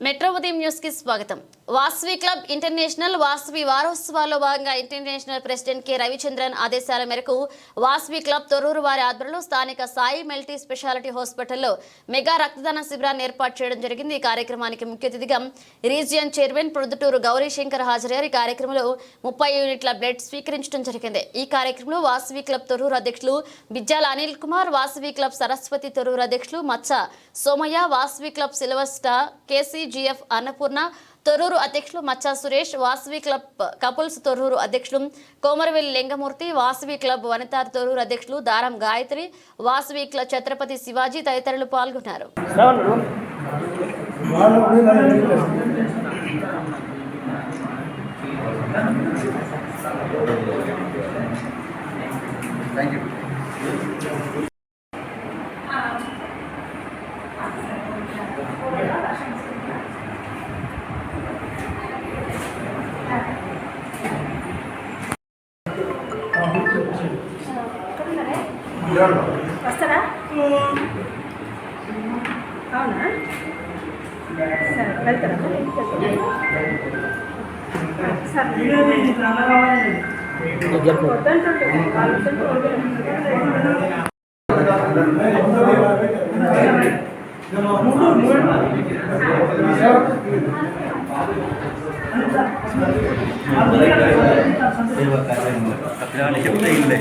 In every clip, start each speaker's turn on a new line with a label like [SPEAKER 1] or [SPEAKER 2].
[SPEAKER 1] Metro ఉదయం news కి స్వాగతం. వాసవి క్లబ్ ఇంటర్నేషనల్ వాసవి వారోత్సవాల్లో భాగంగా ఇంటర్నేషనల్ ప్రెసిడెంట్ కె రవిచంద్రన్ ఆదేశాల మేరకు వాసవి క్లబ్ తొర్రూరు వారి ఆధ్వర్యంలో స్థానిక సాయి మల్టీ స్పెషాలిటీ హాస్పిటల్లో మెగా రక్తదాన శిబిరాన్ని ఏర్పాటు చేయడం జరిగింది. ఈ కార్యక్రమానికి ముఖ్య అతిథిగా రీజియన్ చైర్మన్ ప్రొద్దుటూరు గౌరీశంకర్ హాజరయ్యారు. ఈ కార్యక్రమంలో 30 యూనిట్ల బ్లడ్ స్వీకరించడం జరిగింది. ఈ కార్యక్రమంలో వాసవి క్లబ్ తొర్రూరు అధ్యక్షులు బిజ్జాల అనిల్ కుమార్, వాసవి క్లబ్ సరస్వతి తొర్రూరు అధ్యక్షులు Macha Somaiah, Vasavi club silver star KCGF Annapurna Thorrur అధ్యక్షులు మచ్చా సురేష్, వాసవి క్లబ్ కపుల్స్ తొర్రూరు అధ్యక్షులు కోమరవెల్లి లింగమూర్తి, వాసవి క్లబ్ వనితార్ తొర్రూరు అధ్యక్షులు దారం గాయత్రి, వాసవి క్లబ్ ఛత్రపతి శివాజీ తదితరులు పాల్గొన్నారు.
[SPEAKER 2] వస్తారా? అవునా? సరే వెళ్తారా?
[SPEAKER 3] చెప్తే ఇల్లే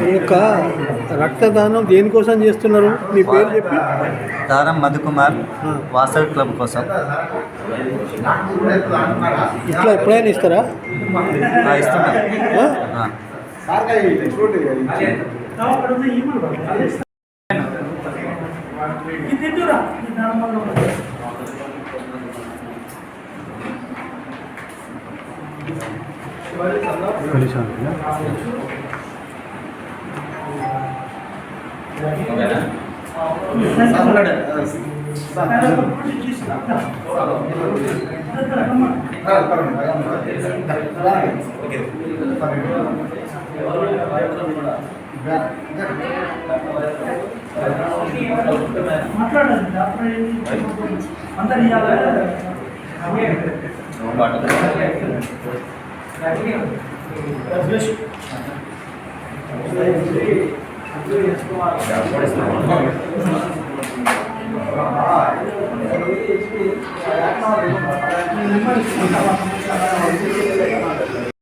[SPEAKER 4] ఈ యొక్క రక్తదానం దేనికోసం చేస్తున్నారు? మీ పేరు చెప్పి.
[SPEAKER 3] దారం మధుకుమార్, వాసవి క్లబ్ కోసం.
[SPEAKER 4] ఇట్లా ఎప్పుడైనా ఇస్తారా?
[SPEAKER 3] ఇస్తున్నా.
[SPEAKER 2] మాట్లాడాలి.